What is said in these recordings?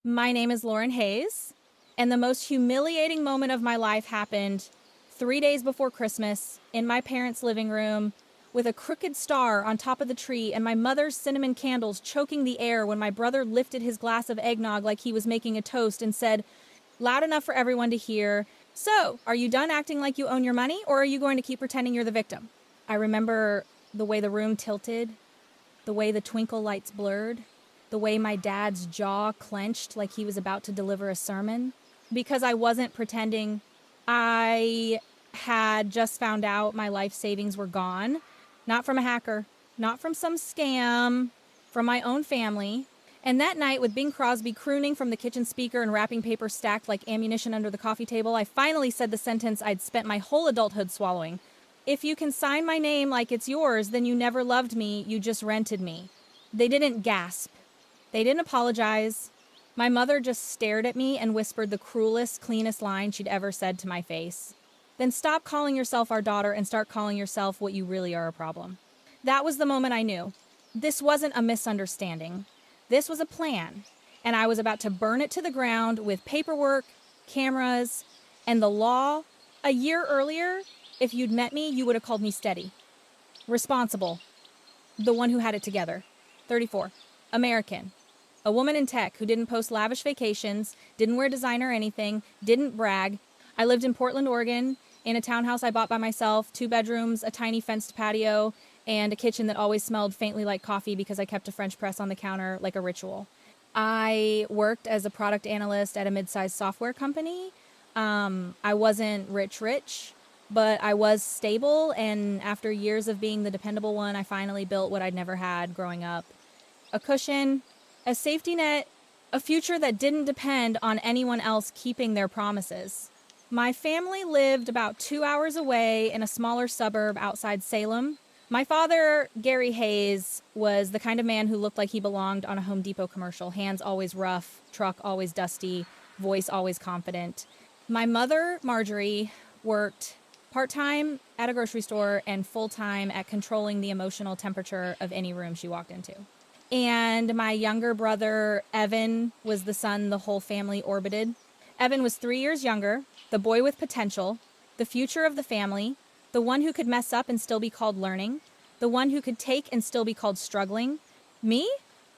My name is Lauren Hayes, and the most humiliating moment of my life happened 3 days before Christmas in my parents' living room with a crooked star on top of the tree and my mother's cinnamon candles choking the air when my brother lifted his glass of eggnog like he was making a toast and said, loud enough for everyone to hear, "So, are you done acting like you own your money, or are you going to keep pretending you're the victim?" I remember the way the room tilted, the way the twinkle lights blurred, the way my dad's jaw clenched like he was about to deliver a sermon. Because I wasn't pretending, I had just found out my life savings were gone. Not from a hacker, not from some scam, from my own family. And that night, with Bing Crosby crooning from the kitchen speaker and wrapping paper stacked like ammunition under the coffee table, I finally said the sentence I'd spent my whole adulthood swallowing. If you can sign my name like it's yours, then you never loved me, you just rented me. They didn't gasp. They didn't apologize. My mother just stared at me and whispered the cruelest, cleanest line she'd ever said to my face. Then stop calling yourself our daughter and start calling yourself what you really are, a problem. That was the moment I knew. This wasn't a misunderstanding. This was a plan. And I was about to burn it to the ground with paperwork, cameras, and the law. A year earlier, if you'd met me, you would have called me steady. Responsible. The one who had it together. 34. American. A woman in tech who didn't post lavish vacations, didn't wear designer or anything, didn't brag. I lived in Portland, Oregon, in a townhouse I bought by myself, 2 bedrooms, a tiny fenced patio, and a kitchen that always smelled faintly like coffee because I kept a French press on the counter like a ritual. I worked as a product analyst at a mid-sized software company. I wasn't rich, but I was stable, and after years of being the dependable one, I finally built what I'd never had growing up. A cushion, a safety net, a future that didn't depend on anyone else keeping their promises. My family lived about 2 hours away in a smaller suburb outside Salem. My father, Gary Hayes, was the kind of man who looked like he belonged on a Home Depot commercial. Hands always rough, truck always dusty, voice always confident. My mother, Marjorie, worked part-time at a grocery store and full-time at controlling the emotional temperature of any room she walked into. And my younger brother, Evan, was the son the whole family orbited. Evan was 3 years younger, the boy with potential, the future of the family, the one who could mess up and still be called learning, the one who could take and still be called struggling. Me?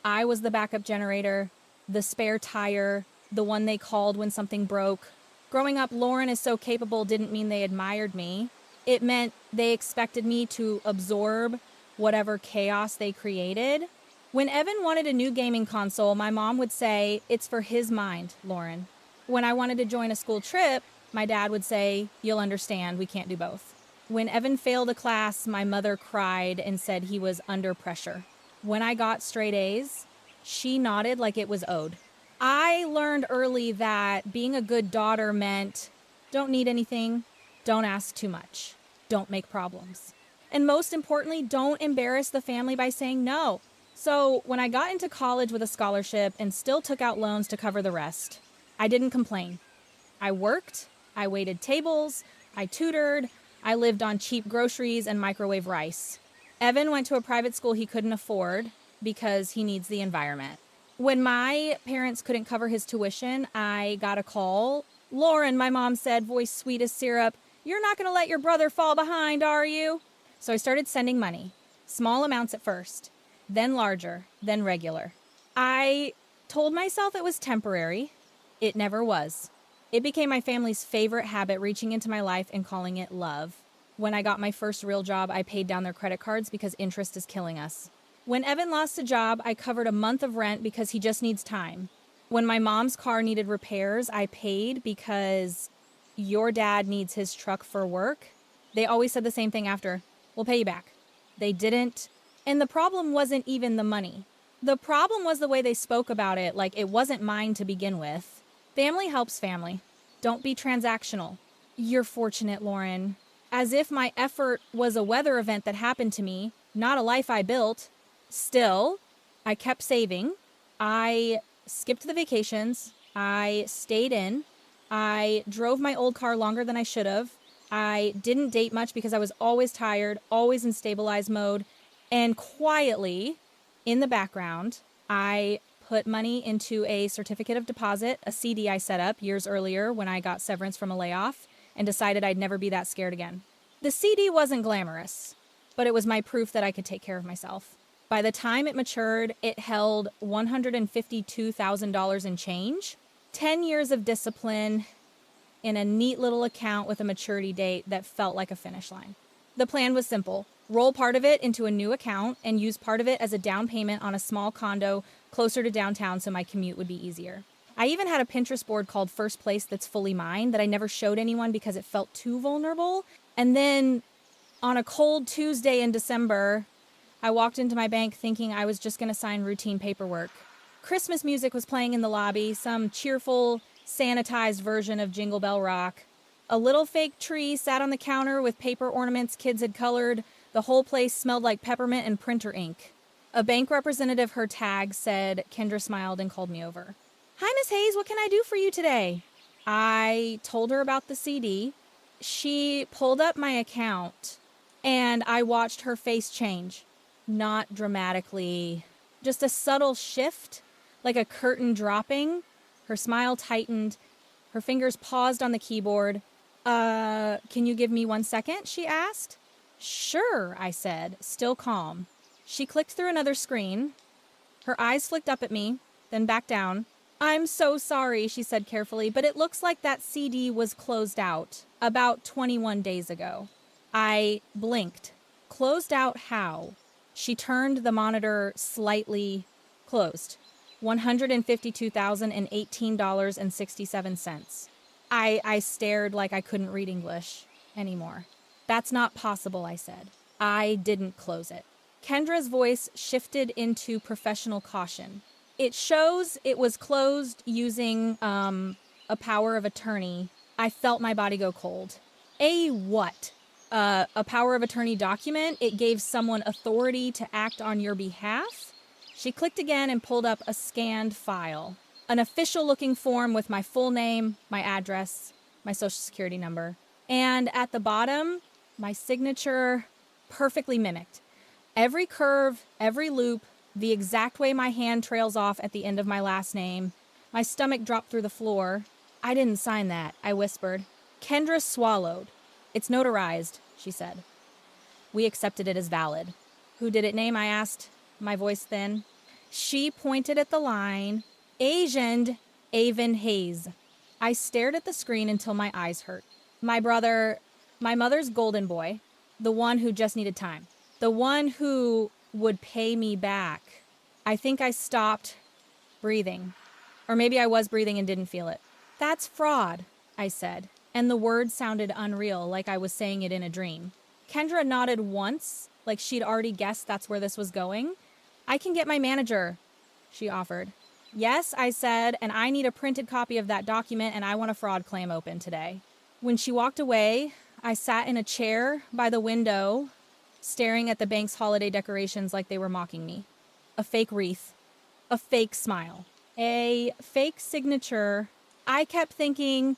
I was the backup generator, the spare tire, the one they called when something broke. Growing up, Lauren is so capable didn't mean they admired me. It meant they expected me to absorb whatever chaos they created. When Evan wanted a new gaming console, my mom would say, "It's for his mind, Lauren." When I wanted to join a school trip, my dad would say, "You'll understand, we can't do both." When Evan failed a class, my mother cried and said he was under pressure. When I got straight A's, she nodded like it was owed. I learned early that being a good daughter meant don't need anything, don't ask too much, don't make problems. And most importantly, don't embarrass the family by saying no. So when I got into college with a scholarship and still took out loans to cover the rest, I didn't complain. I worked, I waited tables, I tutored, I lived on cheap groceries and microwave rice. Evan went to a private school he couldn't afford because he needs the environment. When my parents couldn't cover his tuition, I got a call. "Lauren," my mom said, voice sweet as syrup, "you're not going to let your brother fall behind, are you?" So I started sending money, small amounts at first, then larger, then regular. I told myself it was temporary. It never was. It became my family's favorite habit, reaching into my life and calling it love. When I got my first real job, I paid down their credit cards because interest is killing us. When Evan lost a job, I covered a month of rent because he just needs time. When my mom's car needed repairs, I paid because your dad needs his truck for work. They always said the same thing after, "We'll pay you back." They didn't. And the problem wasn't even the money. The problem was the way they spoke about it, like it wasn't mine to begin with. Family helps family. Don't be transactional. "You're fortunate, Lauren." As if my effort was a weather event that happened to me, not a life I built. Still, I kept saving. I skipped the vacations. I stayed in. I drove my old car longer than I should have. I didn't date much because I was always tired, always in stabilized mode. And quietly, in the background, I put money into a certificate of deposit, a CD I set up years earlier when I got severance from a layoff, and decided I'd never be that scared again. The CD wasn't glamorous, but it was my proof that I could take care of myself. By the time it matured, it held $152,000 in change, 10 years of discipline, in a neat little account with a maturity date that felt like a finish line. The plan was simple. Roll part of it into a new account and use part of it as a down payment on a small condo closer to downtown so my commute would be easier. I even had a Pinterest board called First Place that's fully mine that I never showed anyone because it felt too vulnerable. And then on a cold Tuesday in December, I walked into my bank thinking I was just going to sign routine paperwork. Christmas music was playing in the lobby, some cheerful, sanitized version of Jingle Bell Rock. A little fake tree sat on the counter with paper ornaments kids had colored. The whole place smelled like peppermint and printer ink. A bank representative her tag said. Kendra smiled and called me over. "Hi, Miss Hayes, what can I do for you today?" I told her about the CD. She pulled up my account, and I watched her face change. Not dramatically, just a subtle shift, like a curtain dropping. Her smile tightened. Her fingers paused on the keyboard. Can you give me 1 second?" she asked. "Sure," I said, still calm. She clicked through another screen. Her eyes flicked up at me, then back down. "I'm so sorry," she said carefully, "but it looks like that CD was closed out about 21 days ago." I blinked. Closed out how? She turned the monitor slightly closed. $152,018.67. I stared like I couldn't read English anymore. "That's not possible," I said. "I didn't close it." Kendra's voice shifted into professional caution. "It shows it was closed using a power of attorney." I felt my body go cold. "A what?" A power of attorney document. It gave someone authority to act on your behalf." She clicked again and pulled up a scanned file. An official-looking form with my full name, my address, my social security number. And at the bottom, my signature, perfectly mimicked. Every curve, every loop, the exact way my hand trails off at the end of my last name. My stomach dropped through the floor. "I didn't sign that," I whispered. Kendra swallowed. "It's notarized," she said. "We accepted it as valid." "Who did it name?" I asked, my voice thin. She pointed at the line, "Asian Avon Hayes." I stared at the screen until my eyes hurt. My brother, my mother's golden boy, the one who just needed time, the one who would pay me back. I think I stopped breathing. Or maybe I was breathing and didn't feel it. "That's fraud," I said, and the word sounded unreal, like I was saying it in a dream. Kendra nodded once, like she'd already guessed that's where this was going. "I can get my manager," she offered. "Yes," I said, "and I need a printed copy of that document, and I want a fraud claim open today." When she walked away, I sat in a chair by the window, staring at the bank's holiday decorations like they were mocking me. A fake wreath, a fake smile, a fake signature. I kept thinking,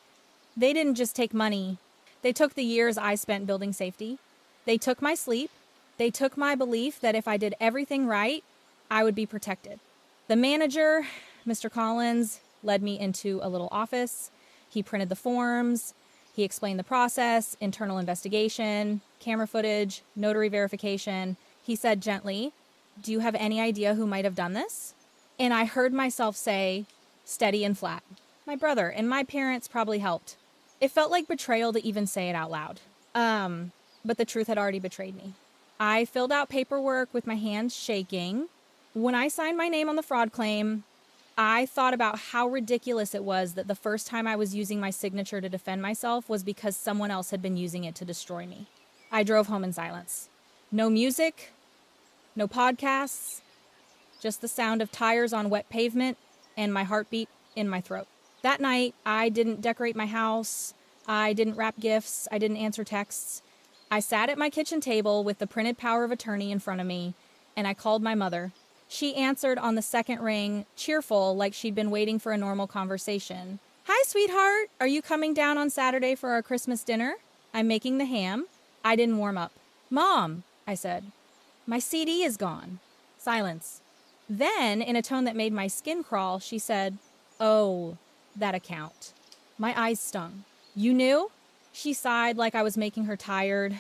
they didn't just take money. They took the years I spent building safety. They took my sleep. They took my belief that if I did everything right, I would be protected. The manager, Mr. Collins, led me into a little office. He printed the forms. He explained the process, internal investigation, camera footage, notary verification. He said gently, "Do you have any idea who might have done this?" And I heard myself say, steady and flat, "My brother, and my parents probably helped." It felt like betrayal to even say it out loud. But the truth had already betrayed me. I filled out paperwork with my hands shaking. When I signed my name on the fraud claim, I thought about how ridiculous it was that the first time I was using my signature to defend myself was because someone else had been using it to destroy me. I drove home in silence. No music, no podcasts, just the sound of tires on wet pavement and my heartbeat in my throat. That night, I didn't decorate my house. I didn't wrap gifts. I didn't answer texts. I sat at my kitchen table with the printed power of attorney in front of me, and I called my mother. She answered on the second ring, cheerful, like she'd been waiting for a normal conversation. "Hi, sweetheart. Are you coming down on Saturday for our Christmas dinner? I'm making the ham." I didn't warm up. "Mom," I said, "my CD is gone." Silence. Then, in a tone that made my skin crawl, she said, "Oh, that account." My eyes stung. "You knew?" She sighed like I was making her tired.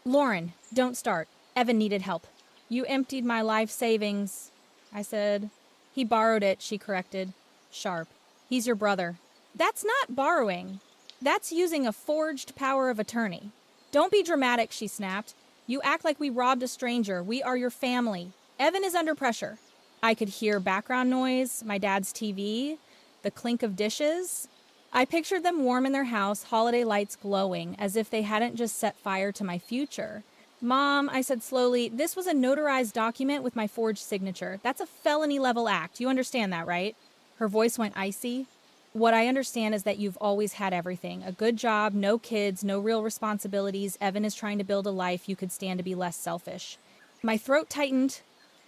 "Lauren, don't start. Evan needed help." "You emptied my life savings," I said. "He borrowed it," she corrected. Sharp. "He's your brother." "That's not borrowing. That's using a forged power of attorney." "Don't be dramatic," she snapped. "You act like we robbed a stranger. We are your family. Evan is under pressure." I could hear background noise, my dad's TV, the clink of dishes. I pictured them warm in their house, holiday lights glowing, as if they hadn't just set fire to my future. "Mom," I said slowly, "this was a notarized document with my forged signature. That's a felony-level act. You understand that, right?" Her voice went icy. "What I understand is that you've always had everything. A good job, no kids, no real responsibilities. Evan is trying to build a life you could stand to be less selfish." My throat tightened.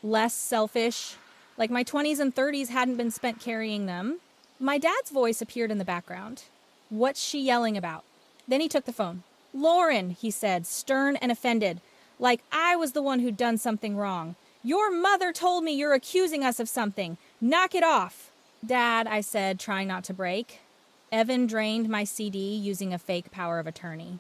Less selfish. Like my 20s and 30s hadn't been spent carrying them. My dad's voice appeared in the background. "What's she yelling about?" Then he took the phone. "Lauren," he said, stern and offended, like I was the one who'd done something wrong. "Your mother told me you're accusing us of something. Knock it off." "Dad," I said, trying not to break. "Evan drained my CD using a fake power of attorney.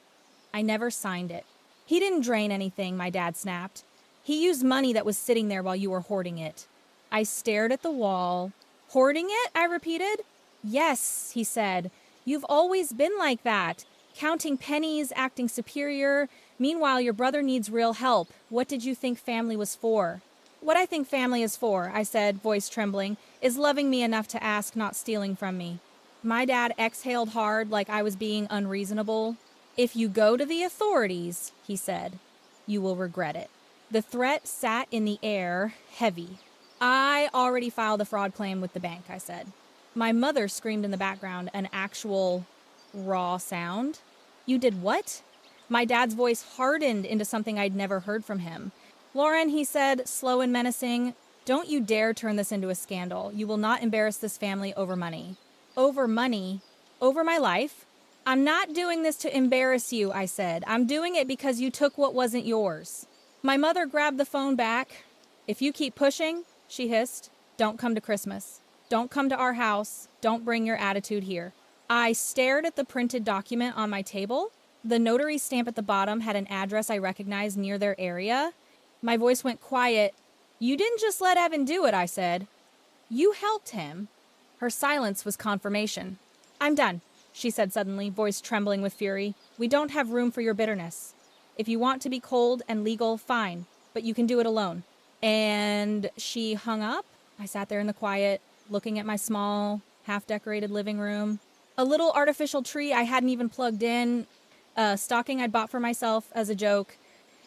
I never signed it." "He didn't drain anything," my dad snapped. "He used money that was sitting there while you were hoarding it." I stared at the wall. "Hoarding it?" I repeated. "Yes," he said. "You've always been like that. Counting pennies, acting superior. Meanwhile, your brother needs real help. What did you think family was for?" "What I think family is for," I said, voice trembling, "is loving me enough to ask, not stealing from me." My dad exhaled hard like I was being unreasonable. "If you go to the authorities," he said, "you will regret it." The threat sat in the air, heavy. "I already filed a fraud claim with the bank," I said. My mother screamed in the background, an actual raw sound. "You did what?" My dad's voice hardened into something I'd never heard from him. "Lauren," he said, slow and menacing, "don't you dare turn this into a scandal. You will not embarrass this family over money." "Over money? Over my life?" "I'm not doing this to embarrass you," I said. "I'm doing it because you took what wasn't yours." My mother grabbed the phone back. "If you keep pushing," she hissed, "don't come to Christmas. Don't come to our house. Don't bring your attitude here." I stared at the printed document on my table. The notary stamp at the bottom had an address I recognized near their area. My voice went quiet. "You didn't just let Evan do it," I said. "You helped him." Her silence was confirmation. "I'm done," she said suddenly, voice trembling with fury. "We don't have room for your bitterness. If you want to be cold and legal, fine, but you can do it alone." And she hung up. I sat there in the quiet, looking at my small, half-decorated living room. A little artificial tree I hadn't even plugged in, a stocking I'd bought for myself as a joke,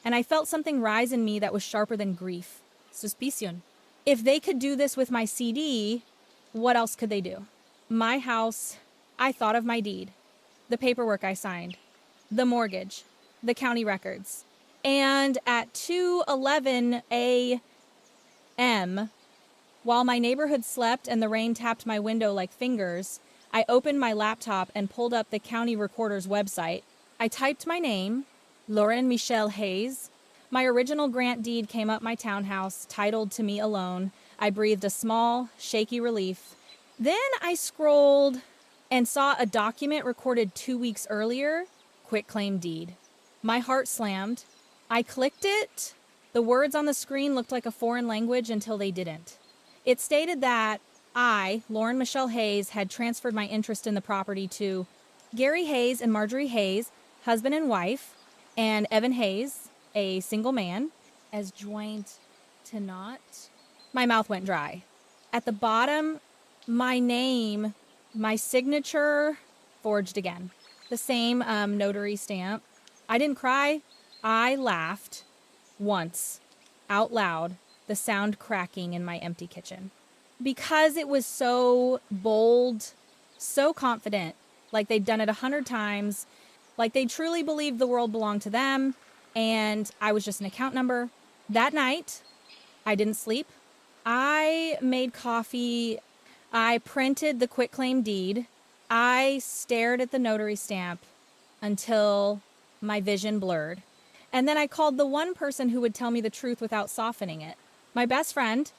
and I felt something rise in me that was sharper than grief. Suspicion. If they could do this with my CD, what else could they do? My house, I thought of my deed, the paperwork I signed, the mortgage, the county records. And at 2:11 a.m., while my neighborhood slept and the rain tapped my window like fingers, I opened my laptop and pulled up the county recorder's website. I typed my name, Lauren Michelle Hayes. My original grant deed came up my townhouse, titled to me alone. I breathed a small, shaky relief. Then I scrolled and saw a document recorded 2 weeks earlier, quitclaim deed. My heart slammed. I clicked it. The words on the screen looked like a foreign language until they didn't. It stated that I, Lauren Michelle Hayes, had transferred my interest in the property to Gary Hayes and Marjorie Hayes, husband and wife, and Evan Hayes, a single man, as joint to not. My mouth went dry. At the bottom, my name, my signature, forged again. The same notary stamp. I didn't cry. I laughed. Once. Out loud. The sound cracking in my empty kitchen. Because it was so bold, so confident, like they'd done it 100 times, like they truly believed the world belonged to them, and I was just an account number. That night, I didn't sleep. I made coffee. I printed the quitclaim deed. I stared at the notary stamp until my vision blurred. And then I called the one person who would tell me the truth without softening it. My best friend,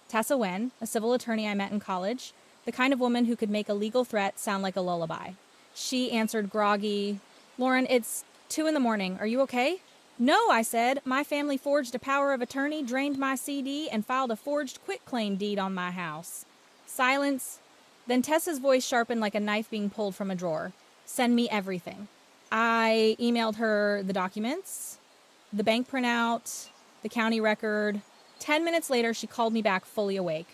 Tessa Wen, a civil attorney I met in college, the kind of woman who could make a legal threat sound like a lullaby. She answered groggy, "Lauren, it's 2 in the morning. Are you okay?" "No," I said. "My family forged a power of attorney, drained my CD, and filed a forged quitclaim deed on my house." Silence. Then Tessa's voice sharpened like a knife being pulled from a drawer. "Send me everything." I emailed her the documents, the bank printout, the county record. 10 minutes later, she called me back fully awake.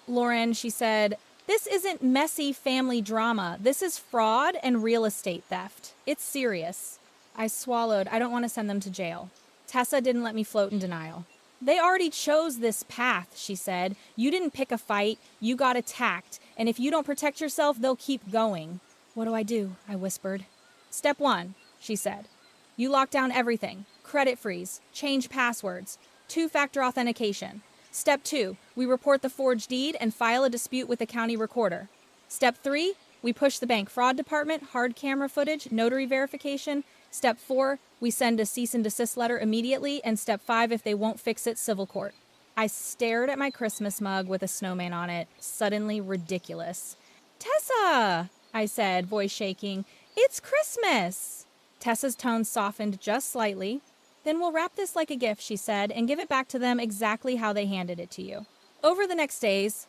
"Lauren," she said, "this isn't messy family drama. This is fraud and real estate theft. It's serious." I swallowed. "I don't want to send them to jail." Tessa didn't let me float in denial. "They already chose this path," she said. "You didn't pick a fight. You got attacked. And if you don't protect yourself, they'll keep going." "What do I do?" I whispered. "Step 1, she said. "You lock down everything. Credit freeze. Change passwords. 2-factor authentication. Step 2, we report the forged deed and file a dispute with the county recorder. Step 3, we push the bank fraud department, hard camera footage, notary verification. Step 4, we send a cease and desist letter immediately. And step 5, if they won't fix it, civil court." I stared at my Christmas mug with a snowman on it, suddenly ridiculous. "Tessa," I said, voice shaking, "it's Christmas." Tessa's tone softened just slightly. "Then we'll wrap this like a gift," she said, "and give it back to them exactly how they handed it to you." Over the next days,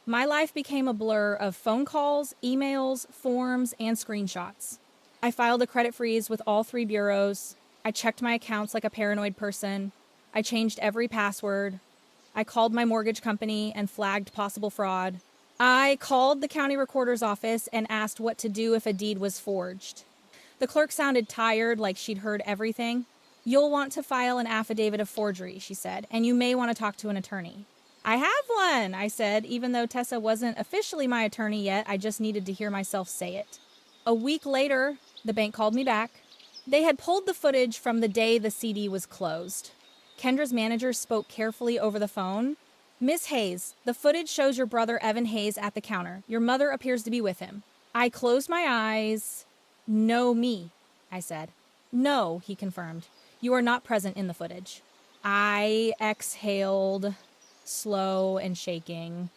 my life became a blur of phone calls, emails, forms, and screenshots. I filed a credit freeze with all 3 bureaus. I checked my accounts like a paranoid person. I changed every password. I called my mortgage company and flagged possible fraud. I called the county recorder's office and asked what to do if a deed was forged. The clerk sounded tired, like she'd heard everything. "You'll want to file an affidavit of forgery," she said, "and you may want to talk to an attorney." "I have one," I said, even though Tessa wasn't officially my attorney yet. I just needed to hear myself say it. A week later, the bank called me back. They had pulled the footage from the day the CD was closed. Kendra's manager spoke carefully over the phone. "Miss Hayes, the footage shows your brother Evan Hayes at the counter. Your mother appears to be with him." I closed my eyes. "No, me," I said. "No," he confirmed. "You are not present in the footage." I exhaled, slow and shaking.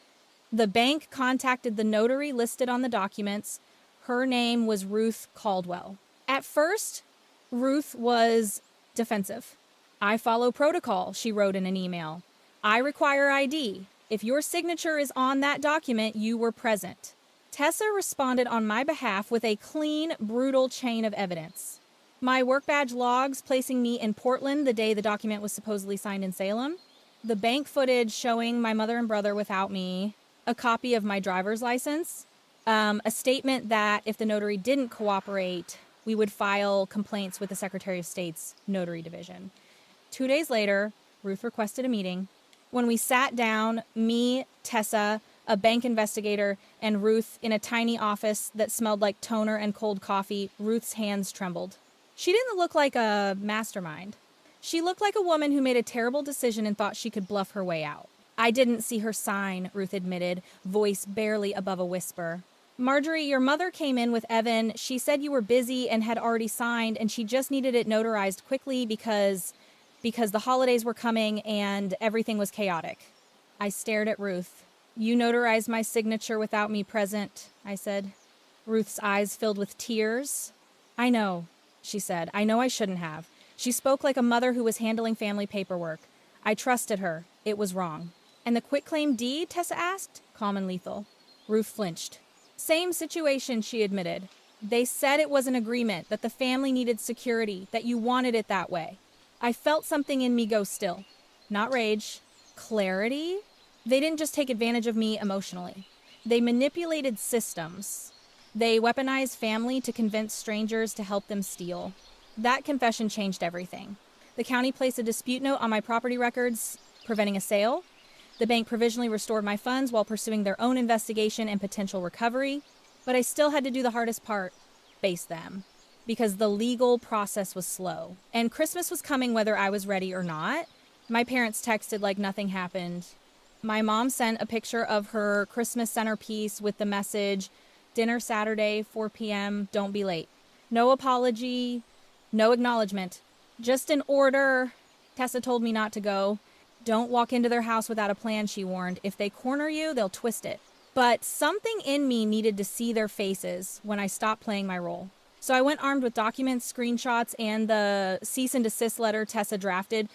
The bank contacted the notary listed on the documents. Her name was Ruth Caldwell. At first, Ruth was defensive. "I follow protocol," she wrote in an email. "I require ID. If your signature is on that document, you were present." Tessa responded on my behalf with a clean, brutal chain of evidence. My work badge logs placing me in Portland the day the document was supposedly signed in Salem. The bank footage showing my mother and brother without me. A copy of my driver's license. A statement that if the notary didn't cooperate, we would file complaints with the Secretary of State's notary division. 2 days later, Ruth requested a meeting. When we sat down, me, Tessa, a bank investigator, and Ruth in a tiny office that smelled like toner and cold coffee, Ruth's hands trembled. She didn't look like a mastermind. She looked like a woman who made a terrible decision and thought she could bluff her way out. "I didn't see her sign," Ruth admitted, voice barely above a whisper. "Marjorie, your mother came in with Evan. She said you were busy and had already signed, and she just needed it notarized quickly because the holidays were coming and everything was chaotic." I stared at Ruth. "You notarized my signature without me present," I said. Ruth's eyes filled with tears. "I know," she said. "I know I shouldn't have." She spoke like a mother who was handling family paperwork. "I trusted her. It was wrong." "And the quitclaim deed?" Tessa asked. Calm and lethal. Ruth flinched. "Same situation," she admitted. "They said it was an agreement, that the family needed security, that you wanted it that way." I felt something in me go still. Not rage. Clarity? They didn't just take advantage of me emotionally. They manipulated systems. They weaponized family to convince strangers to help them steal. That confession changed everything. The county placed a dispute note on my property records, preventing a sale. The bank provisionally restored my funds while pursuing their own investigation and potential recovery. But I still had to do the hardest part, face them. Because the legal process was slow. And Christmas was coming whether I was ready or not. My parents texted like nothing happened. My mom sent a picture of her Christmas centerpiece with the message, "Dinner Saturday, 4 p.m., don't be late." No apology, no acknowledgement. Just an order. Tessa told me not to go. Don't walk into their house without a plan, she warned. If they corner you, they'll twist it. But something in me needed to see their faces when I stopped playing my role. So I went armed with documents, screenshots, and the cease and desist letter Tessa drafted.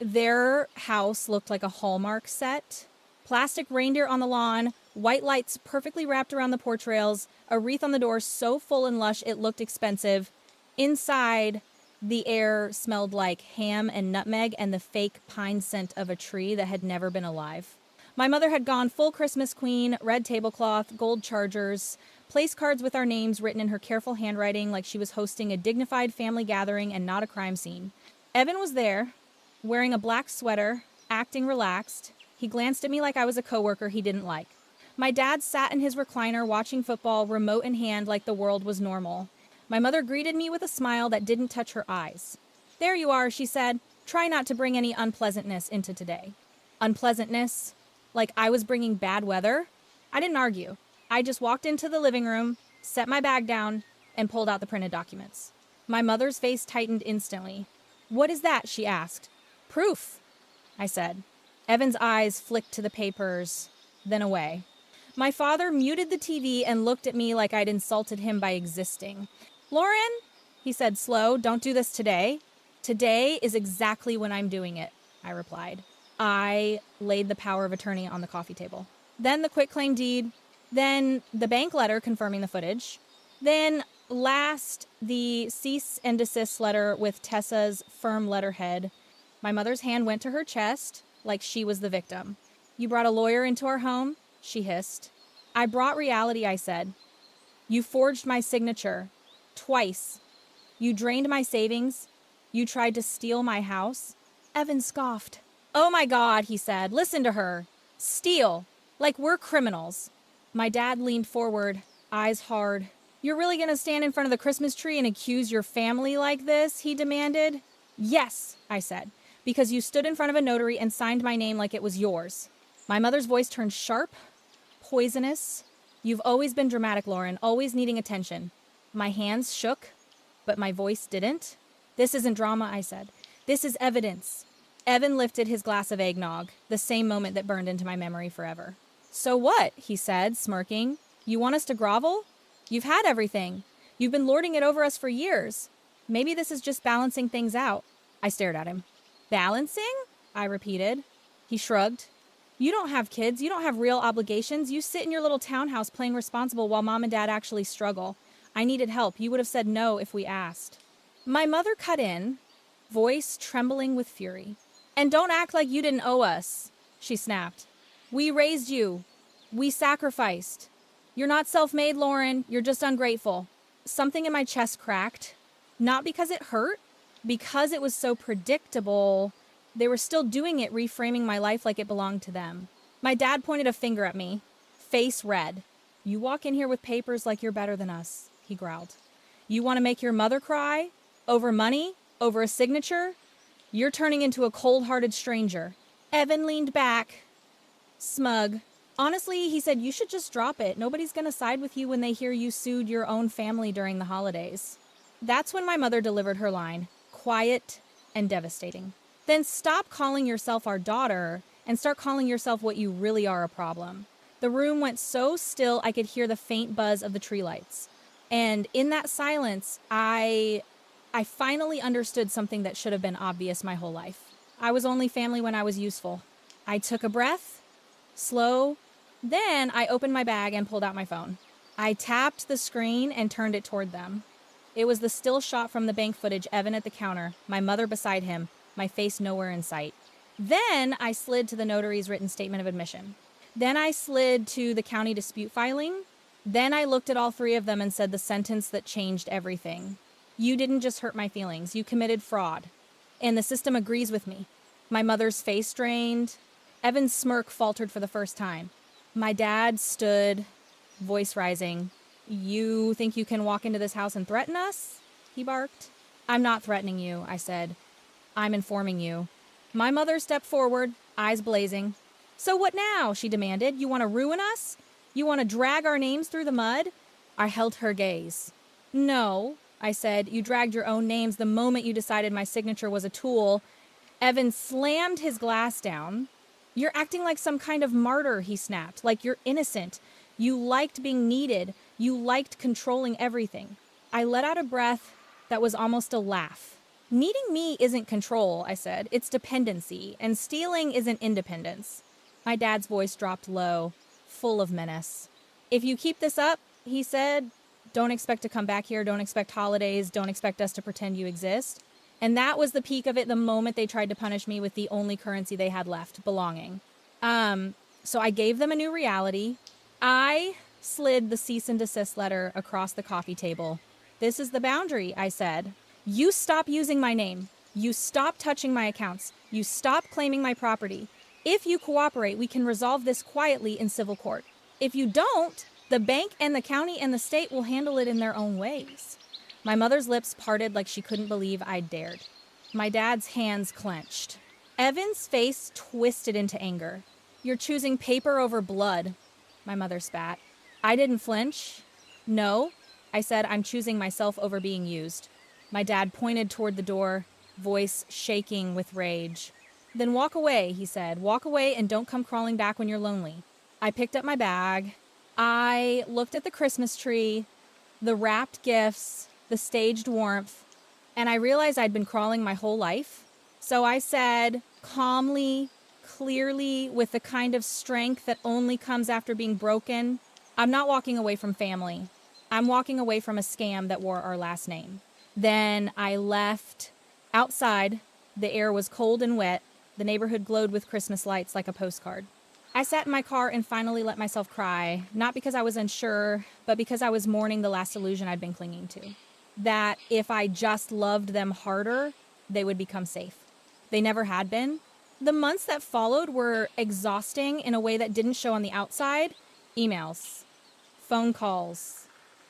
Their house looked like a Hallmark set. Plastic reindeer on the lawn, white lights perfectly wrapped around the porch rails, a wreath on the door so full and lush it looked expensive. Inside, the air smelled like ham and nutmeg and the fake pine scent of a tree that had never been alive. My mother had gone full Christmas queen, red tablecloth, gold chargers, place cards with our names written in her careful handwriting like she was hosting a dignified family gathering and not a crime scene. Evan was there, wearing a black sweater, acting relaxed. He glanced at me like I was a coworker he didn't like. My dad sat in his recliner watching football, remote in hand, like the world was normal. My mother greeted me with a smile that didn't touch her eyes. "There you are," she said. "Try not to bring any unpleasantness into today." Unpleasantness? Like I was bringing bad weather? I didn't argue. I just walked into the living room, set my bag down, and pulled out the printed documents. My mother's face tightened instantly. "What is that?" she asked. "Proof," I said. Evan's eyes flicked to the papers, then away. My father muted the TV and looked at me like I'd insulted him by existing. "Lauren," he said slow, "don't do this today." "Today is exactly when I'm doing it," I replied. I laid the power of attorney on the coffee table. Then the quitclaim deed. Then the bank letter confirming the footage. Then last, the cease and desist letter with Tessa's firm letterhead. My mother's hand went to her chest like she was the victim. "You brought a lawyer into our home?" she hissed. "I brought reality," I said. "You forged my signature. Twice. You drained my savings. You tried to steal my house." Evan scoffed. "Oh my God," he said. "Listen to her. Steal. Like we're criminals." My dad leaned forward, eyes hard. "You're really going to stand in front of the Christmas tree and accuse your family like this?" he demanded. "Yes," I said, "because you stood in front of a notary and signed my name like it was yours." My mother's voice turned sharp, poisonous. "You've always been dramatic, Lauren, always needing attention." My hands shook, but my voice didn't. "This isn't drama," I said. "This is evidence." Evan lifted his glass of eggnog, the same moment that burned into my memory forever. "So what?" he said, smirking. "You want us to grovel? You've had everything. You've been lording it over us for years. Maybe this is just balancing things out." I stared at him. "Balancing?" I repeated. He shrugged. "You don't have kids. You don't have real obligations. You sit in your little townhouse playing responsible while mom and dad actually struggle. I needed help. You would have said no if we asked." My mother cut in, voice trembling with fury. "And don't act like you didn't owe us," she snapped. "We raised you. We sacrificed. You're not self-made, Lauren. You're just ungrateful." Something in my chest cracked. Not because it hurt, because it was so predictable. They were still doing it, reframing my life like it belonged to them. My dad pointed a finger at me, face red. "You walk in here with papers like you're better than us," he growled. "You want to make your mother cry? Over money? Over a signature? You're turning into a cold-hearted stranger." Evan leaned back, smug. "Honestly," he said, "you should just drop it. Nobody's going to side with you when they hear you sued your own family during the holidays." That's when my mother delivered her line, quiet and devastating. "Then stop calling yourself our daughter and start calling yourself what you really are, a problem." The room went so still I could hear the faint buzz of the tree lights. And in that silence, I finally understood something that should have been obvious my whole life. I was only family when I was useful. I took a breath, slow. Then I opened my bag and pulled out my phone. I tapped the screen and turned it toward them. It was the still shot from the bank footage, Evan at the counter, my mother beside him, my face nowhere in sight. Then I slid to the notary's written statement of admission. Then I slid to the county dispute filing. Then I looked at all three of them and said the sentence that changed everything. "You didn't just hurt my feelings. You committed fraud. And the system agrees with me." My mother's face strained. Evan's smirk faltered for the first time. My dad stood, voice rising. "You think you can walk into this house and threaten us?" he barked. "I'm not threatening you," I said. "I'm informing you." My mother stepped forward, eyes blazing. "So what now?" she demanded. "You want to ruin us? You want to drag our names through the mud?" I held her gaze. "No," I said. "You dragged your own names the moment you decided my signature was a tool, Evan slammed his glass down. "You're acting like some kind of martyr," he snapped, "like you're innocent. You liked being needed. You liked controlling everything." I let out a breath that was almost a laugh. "Needing me isn't control," I said. "It's dependency, and stealing isn't independence." My dad's voice dropped low, full of menace. "If you keep this up," he said, "don't expect to come back here. Don't expect holidays. Don't expect us to pretend you exist." And that was the peak of it the moment they tried to punish me with the only currency they had left, belonging. So I gave them a new reality. I slid the cease and desist letter across the coffee table. "This is the boundary," I said. "You stop using my name. You stop touching my accounts. You stop claiming my property. If you cooperate, we can resolve this quietly in civil court. If you don't, the bank and the county and the state will handle it in their own ways." My mother's lips parted like she couldn't believe I'd dared. My dad's hands clenched. Evan's face twisted into anger. "You're choosing paper over blood," my mother spat. I didn't flinch. "No," I said, "I'm choosing myself over being used." My dad pointed toward the door, voice shaking with rage. "Then walk away," he said. "Walk away and don't come crawling back when you're lonely." I picked up my bag. I looked at the Christmas tree, the wrapped gifts, the staged warmth, and I realized I'd been crawling my whole life. So I said, calmly, clearly, with the kind of strength that only comes after being broken, "I'm not walking away from family. I'm walking away from a scam that wore our last name." Then I left. Outside, the air was cold and wet. The neighborhood glowed with Christmas lights like a postcard. I sat in my car and finally let myself cry, not because I was unsure, but because I was mourning the last illusion I'd been clinging to. That if I just loved them harder, they would become safe. They never had been. The months that followed were exhausting in a way that didn't show on the outside. Emails, phone calls,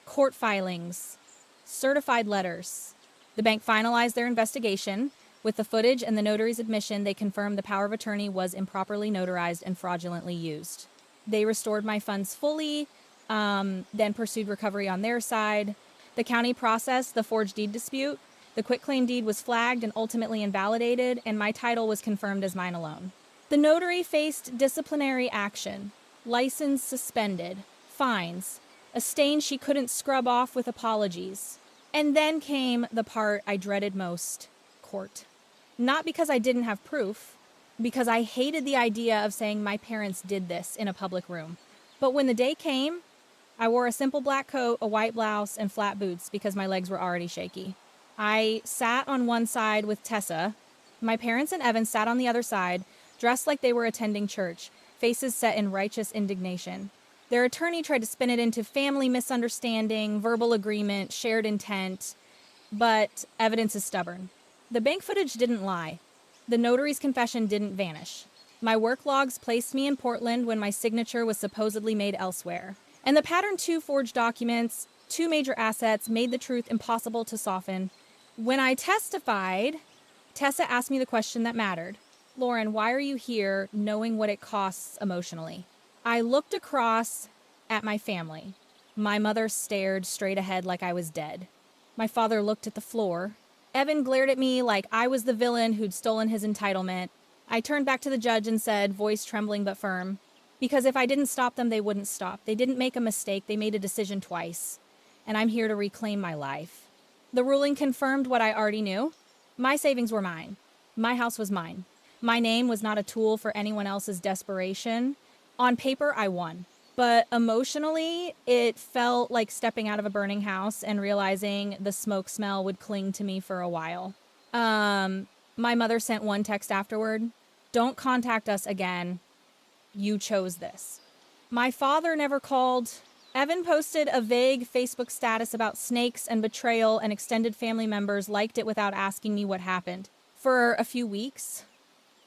court filings, certified letters. The bank finalized their investigation. With the footage and the notary's admission, they confirmed the power of attorney was improperly notarized and fraudulently used. They restored my funds fully, then pursued recovery on their side. The county processed the forged deed dispute. The quitclaim deed was flagged and ultimately invalidated, and my title was confirmed as mine alone. The notary faced disciplinary action, license suspended, fines, a stain she couldn't scrub off with apologies. And then came the part I dreaded most, court. Not because I didn't have proof, because I hated the idea of saying my parents did this in a public room. But when the day came, I wore a simple black coat, a white blouse, and flat boots because my legs were already shaky. I sat on one side with Tessa. My parents and Evan sat on the other side, dressed like they were attending church, faces set in righteous indignation. Their attorney tried to spin it into family misunderstanding, verbal agreement, shared intent, but evidence is stubborn. The bank footage didn't lie. The notary's confession didn't vanish. My work logs placed me in Portland when my signature was supposedly made elsewhere. And the Pattern 2 forged documents, 2 major assets, made the truth impossible to soften. When I testified, Tessa asked me the question that mattered. "Lauren, why are you here knowing what it costs emotionally?" I looked across at my family. My mother stared straight ahead like I was dead. My father looked at the floor. Evan glared at me like I was the villain who'd stolen his entitlement. I turned back to the judge and said, voice trembling but firm, "Because if I didn't stop them, they wouldn't stop. They didn't make a mistake. They made a decision twice. And I'm here to reclaim my life." The ruling confirmed what I already knew. My savings were mine. My house was mine. My name was not a tool for anyone else's desperation. On paper, I won. But emotionally, it felt like stepping out of a burning house and realizing the smoke smell would cling to me for a while. My mother sent one text afterward. "Don't contact us again. You chose this." My father never called. Evan posted a vague Facebook status about snakes and betrayal, and extended family members liked it without asking me what happened. For a few weeks,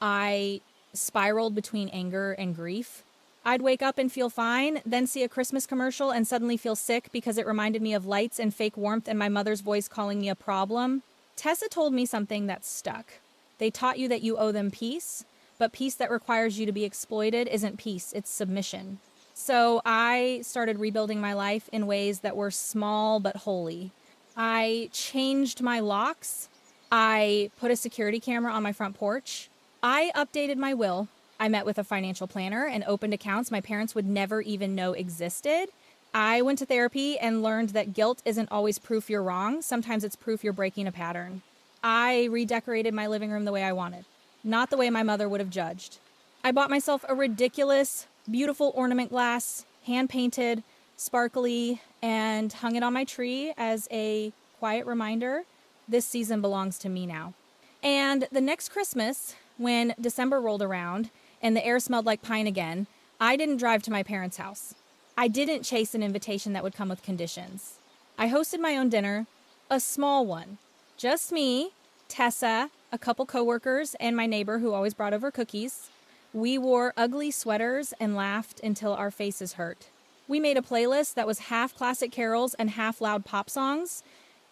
I spiraled between anger and grief. I'd wake up and feel fine, then see a Christmas commercial and suddenly feel sick because it reminded me of lights and fake warmth and my mother's voice calling me a problem. Tessa told me something that stuck. They taught you that you owe them peace, but peace that requires you to be exploited isn't peace, it's submission. So I started rebuilding my life in ways that were small but holy. I changed my locks I put a security camera on my front porch. I updated my will. I met with a financial planner and opened accounts my parents would never even know existed. I went to therapy and learned that guilt isn't always proof you're wrong. Sometimes it's proof you're breaking a pattern. I redecorated my living room the way I wanted, not the way my mother would have judged. I bought myself a ridiculous, beautiful ornament glass, hand painted, sparkly, and hung it on my tree as a quiet reminder this season belongs to me now. And the next Christmas, when December rolled around and the air smelled like pine again, I didn't drive to my parents' house. I didn't chase an invitation that would come with conditions. I hosted my own dinner, a small one. Just me, Tessa, a couple coworkers, and my neighbor who always brought over cookies. We wore ugly sweaters and laughed until our faces hurt. We made a playlist that was half classic carols and half loud pop songs.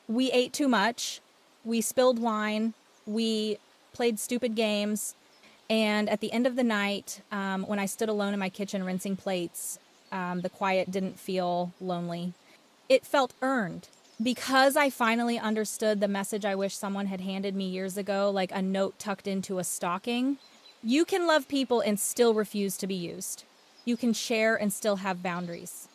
We ate too much. We spilled wine. We played stupid games. And at the end of the night, when I stood alone in my kitchen rinsing plates, the quiet didn't feel lonely. It felt earned because I finally understood the message I wish someone had handed me years ago, like a note tucked into a stocking. You can love people and still refuse to be used. You can share and still have boundaries.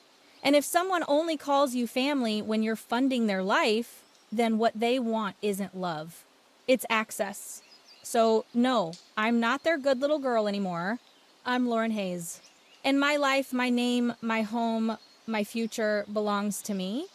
And if someone only calls you family when you're funding their life, then what they want isn't love. It's access. So no, I'm not their good little girl anymore. I'm Lauren Hayes. And my life, my name, my home, my future belongs to me.